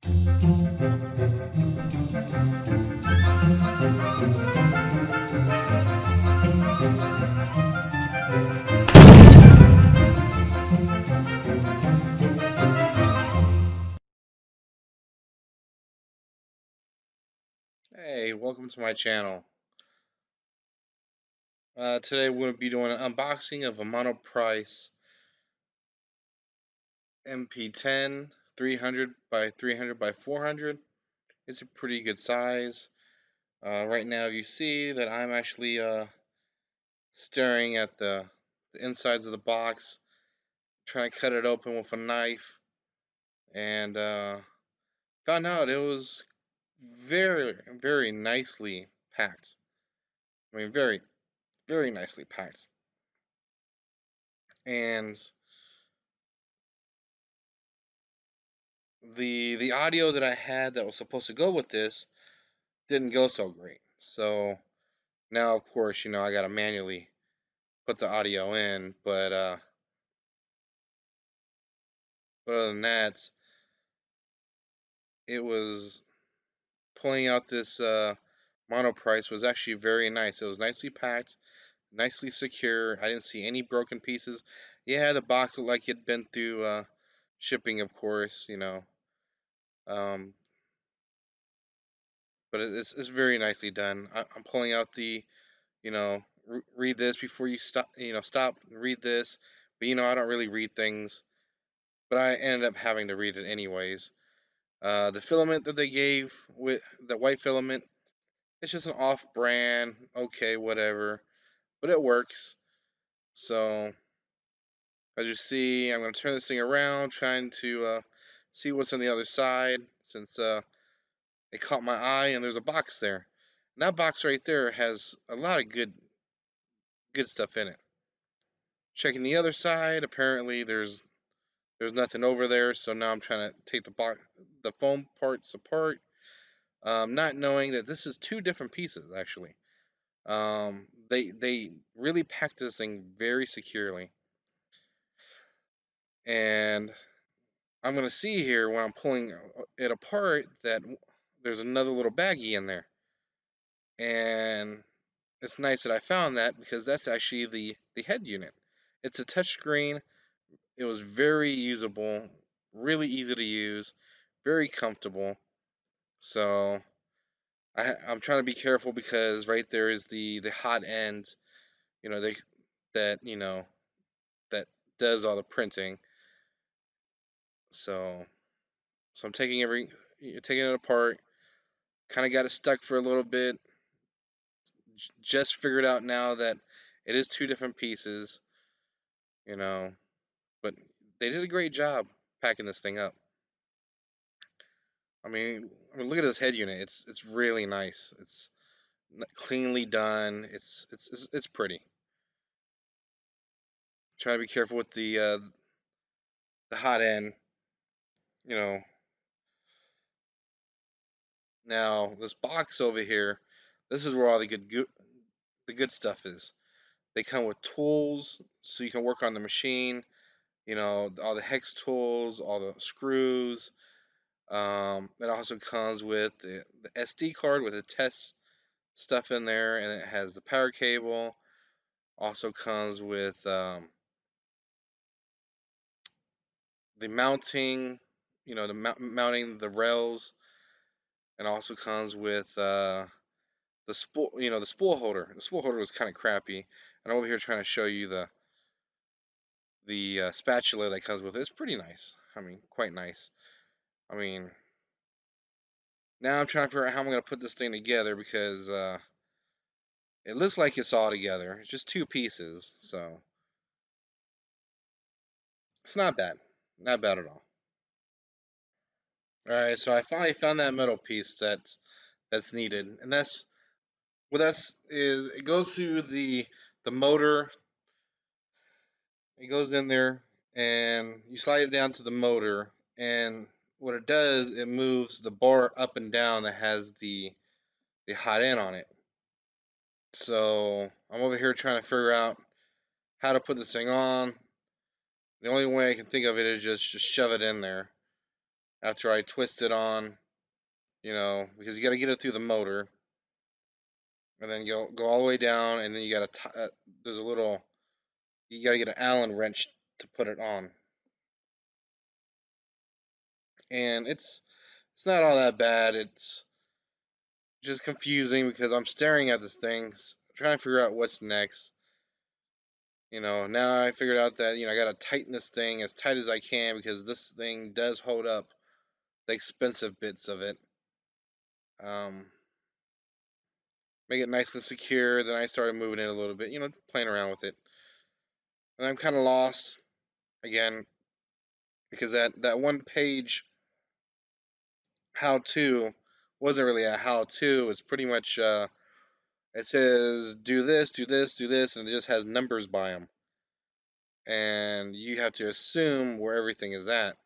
Hey, welcome to my channel. Today we're going to be doing an unboxing of a Monoprice mp10 300 by 300 by 400. It's a pretty good size. Right now you see that I'm actually staring at the insides of the box, trying to cut it open with a knife, and found out it was very, very nicely packed. I mean, very, very nicely packed. And the audio that I had that was supposed to go with this didn't go so great. So now, of course, I got to manually put the audio in. But other than that, it was pulling out this Monoprice was actually very nice. It was nicely packed, nicely secure. I didn't see any broken pieces. Yeah, the box looked like it'd been through shipping, of course. Um, but it's very nicely done. I'm pulling out the read this before you stop. Stop and read this. But I don't really read things, but I ended up having to read it anyways. The filament that they gave with the white filament, it's just an off-brand. Okay, whatever, but it works. So as you see, I'm gonna turn this thing around, trying to see what's on the other side, since it caught my eye and there's a box there. And that box right there has a lot of good stuff in it. Checking the other side, apparently there's nothing over there, so now I'm trying to take the foam parts apart, not knowing that this is two different pieces actually. They really packed this thing very securely, and I'm gonna see here when I'm pulling it apart that there's another little baggie in there, and it's nice that I found that because that's actually the head unit. It's a touchscreen. It was very usable, really easy to use, very comfortable. So I'm trying to be careful because right there is the hot end, you know, they that that does all the printing. So I'm taking it apart. Kind of got it stuck for a little bit. Just figured out now that it is two different pieces, you know, but they did a great job packing this thing up. Look at this head unit. It's really nice. It's cleanly done. It's pretty. Try to be careful with the hot end. You know. Now this box over here, this is where all the good stuff is. They come with tools so you can work on the machine. All the hex tools, all the screws. It also comes with the SD card with the test stuff in there, and it has the power cable. Also comes with the mounting, mounting the rails, and also comes with the spool holder. The spool holder was kind of crappy, and I'm over here trying to show you the spatula that comes with it. It's pretty nice. Quite nice. I mean, now I'm trying to figure out how I'm gonna put this thing together because it looks like it's all together. It's just two pieces, so it's not bad. Not bad at all. All right, so I finally found that metal piece that's needed, and that's is it goes through the motor. It goes in there, and you slide it down to the motor, and what it does, it moves the bar up and down that has the hot end on it. So I'm over here trying to figure out how to put this thing on. The only way I can think of it is just shove it in there. after I twist it on, because you got to get it through the motor, and then go all the way down, and then you got to there's a little you got to get an Allen wrench to put it on, and it's not all that bad. It's just confusing because I'm staring at this thing, trying to figure out what's next. Now I figured out that I got to tighten this thing as tight as I can because this thing does hold up the expensive bits of it. Um, make it nice and secure. Then I started moving it a little bit, playing around with it. And I'm kind of lost again because that one page how to wasn't really a how to. It's pretty much it says do this, do this, do this, and it just has numbers by them, and you have to assume where everything is at.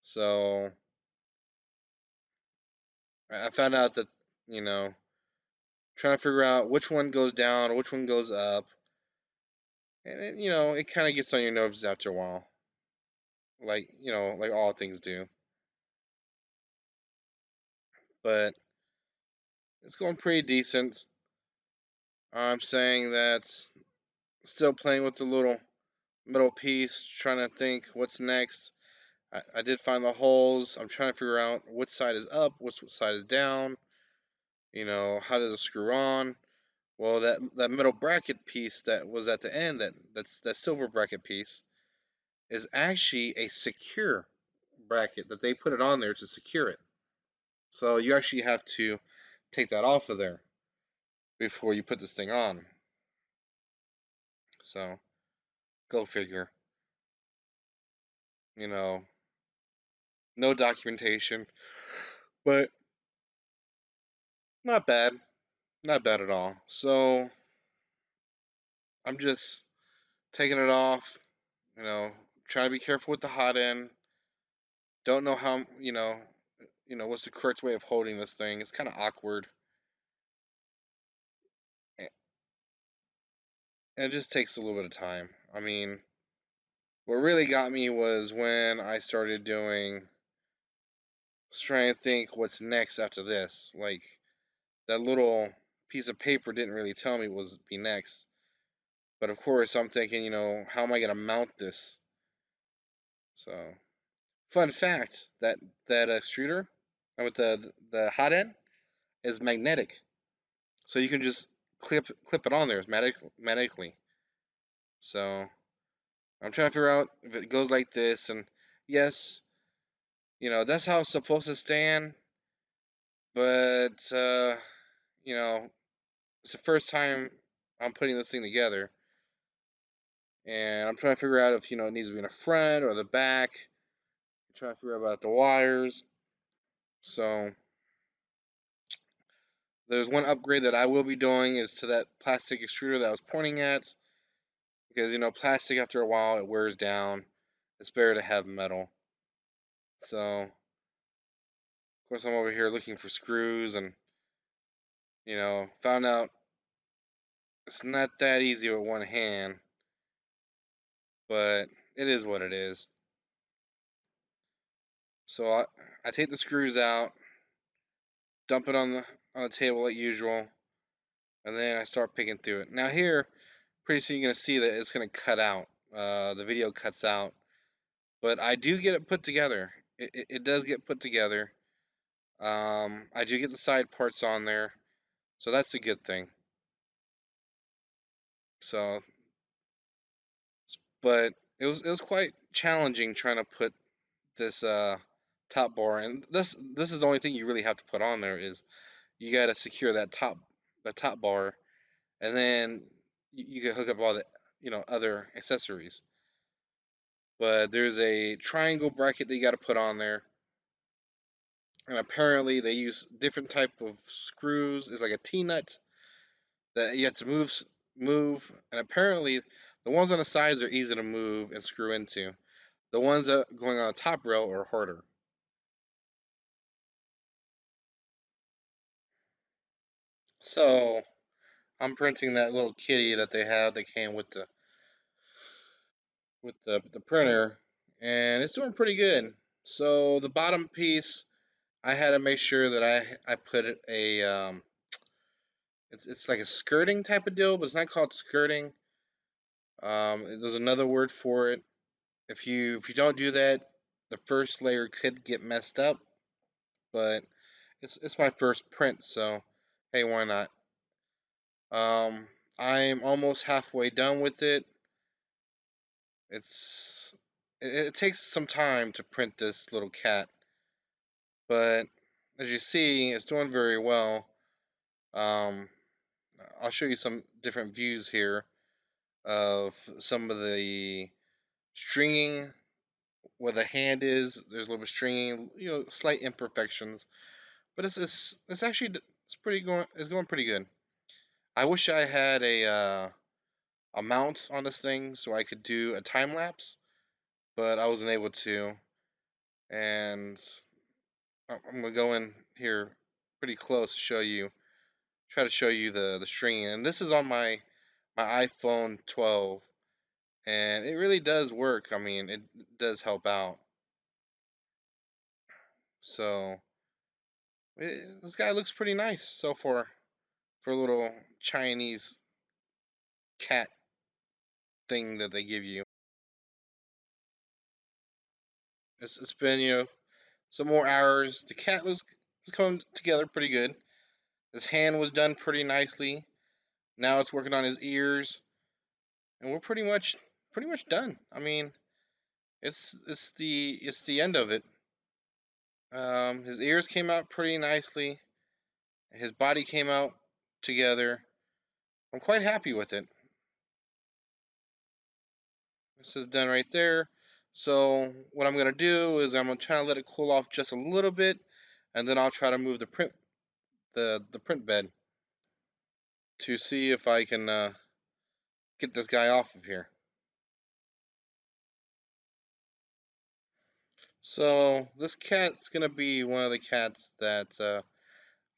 So I found out that you know trying to figure out which one goes down, which one goes up, and it kind of gets on your nerves after a while, like all things do. But it's going pretty decent. I'm saying that still playing with the little middle piece, trying to think what's next. I did find the holes. I'm trying to figure out which side is up, which side is down. How does it screw on? Well, that middle bracket piece that was at the end, that silver bracket piece, is actually a secure bracket that they put it on there to secure it. So you actually have to take that off of there before you put this thing on. So go figure. You know, no documentation, but not bad, not bad at all. So I'm just taking it off. Trying to be careful with the hot end. Don't know how. What's the correct way of holding this thing. It's kind of awkward, and it just takes a little bit of time. I mean, what really got me was when I started trying to think what's next after this. Like that little piece of paper didn't really tell me what was be next. But of course, I'm thinking, how am I gonna mount this? So, fun fact that extruder with the hot end is magnetic, so you can just clip it on there magnetically. So I'm trying to figure out if it goes like this, and yes, that's how it's supposed to stand. But it's the first time I'm putting this thing together, and I'm trying to figure out if it needs to be in the front or the back. I'm trying to figure out about the wires. So there's one upgrade that I will be doing is to that plastic extruder that I was pointing at, because plastic after a while it wears down. It's better to have metal. So of course I'm over here looking for screws, and found out it's not that easy with one hand, but it is what it is. So I take the screws out, dump it on the table like usual, and then I start picking through it. Now here, pretty soon you're gonna see that it's gonna cut out. The video cuts out, but I do get it put together. It does get put together. I do get the side parts on there, so that's a good thing. So, but it was quite challenging trying to put this top bar, and this is the only thing you really have to put on there is you got to secure that top bar, and then you can hook up all the other accessories. But there's a triangle bracket that you got to put on there, and apparently they use different type of screws. It's like a T-nut that you have to move, and apparently the ones on the sides are easy to move and screw into. The ones that are going on the top rail are harder. So I'm printing that little kitty that they have that came with the printer, and it's doing pretty good. So the bottom piece, I had to make sure that I put it a it's like a skirting type of deal, but it's not called skirting. There's another word for it. If you don't do that, the first layer could get messed up. But it's my first print, so hey, why not? Um, I'm almost halfway done with it. It's it takes some time to print this little cat, but as you see, it's doing very well. Um, I'll show you some different views here of some of the stringing where the hand is. There's a little bit of stringing, slight imperfections, but it's actually it's going pretty good. I wish I had a mount on this thing so I could do a time lapse, but I wasn't able to. And I'm gonna go in here pretty close to try to show you the stringing. And this is on my iPhone 12, and it really does work. I mean, it does help out. So this guy looks pretty nice so far for a little Chinese cat thing that they give you. It's been some more hours. The cat was coming together pretty good. His hand was done pretty nicely. Now it's working on his ears, and we're pretty much done. I mean, it's the end of it. His ears came out pretty nicely. His body came out together. I'm quite happy with it. This is done right there. So what I'm gonna do is I'm gonna try to let it cool off just a little bit, and then I'll try to move the print bed to see if I can get this guy off of here. So this cat's gonna be one of the cats that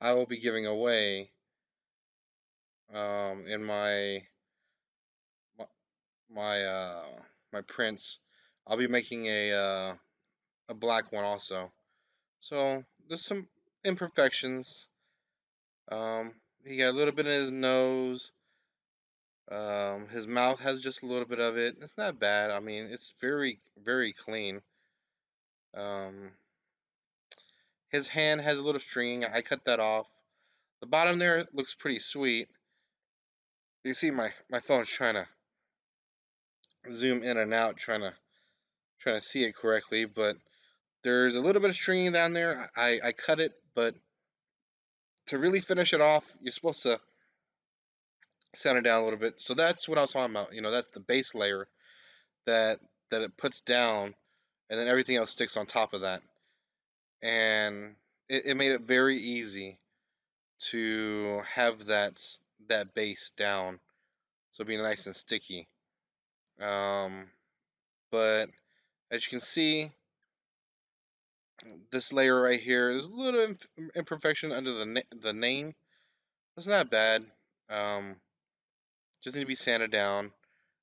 I will be giving away in my my prints. I'll be making a black one also. So there's some imperfections. He got a little bit in his nose. His mouth has just a little bit of it. It's not bad. I mean, it's very very clean. Um, his hand has a little string. I cut that off. The bottom there looks pretty sweet. You see my phone's trying to zoom in and out, trying to see it correctly, but there's a little bit of stringing down there. I cut it, but to really finish it off, you're supposed to sand it down a little bit. So that's what I was talking about. That's the base layer that it puts down, and then everything else sticks on top of that. And it made it very easy to have that base down, so it'd be nice and sticky. Um, but as you can see, this layer right here is a little imperfection under the name. It's not bad. Um, just need to be sanded down.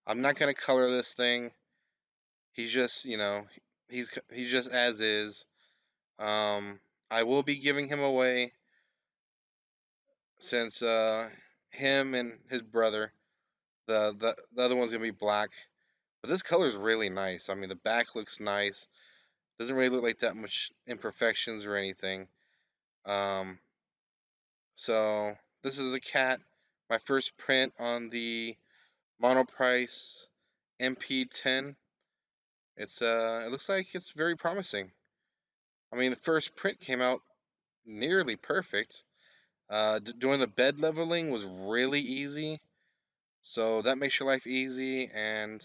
I'm not gonna color this thing. He's just he's just as is. Um, I will be giving him away since him and his brother. The other one's gonna be black. But this color is really nice. I mean, the back looks nice. Doesn't really look like that much imperfections or anything. Um, so this is a cat. My first print on the Monoprice mp10. It looks like it's very promising. I mean, the first print came out nearly perfect. Doing the bed leveling was really easy, so that makes your life easy. And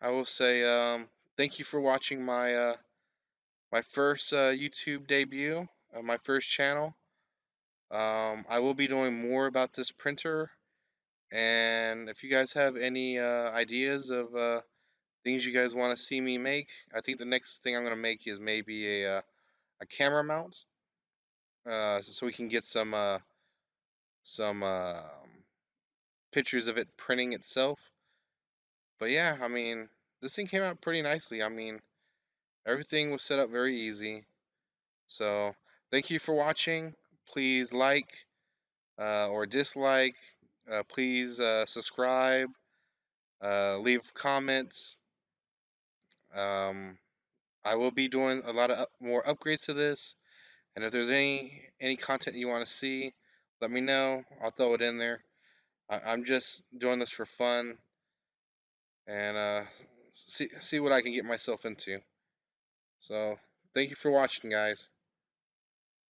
I will say, thank you for watching my first YouTube debut, my first channel. I will be doing more about this printer, and if you guys have any ideas of things you guys want to see me make, I think the next thing I'm gonna make is maybe a camera mount, so we can get some pictures of it printing itself. But yeah, I mean, this thing came out pretty nicely. I mean, Everything was set up very easy. So thank you for watching. Please like or dislike. Please subscribe. Leave comments. Um, I will be doing a lot of more upgrades to this. And if there's any content you want to see, let me know. I'll throw it in there. I'm just doing this for fun and see what I can get myself into. So thank you for watching, guys.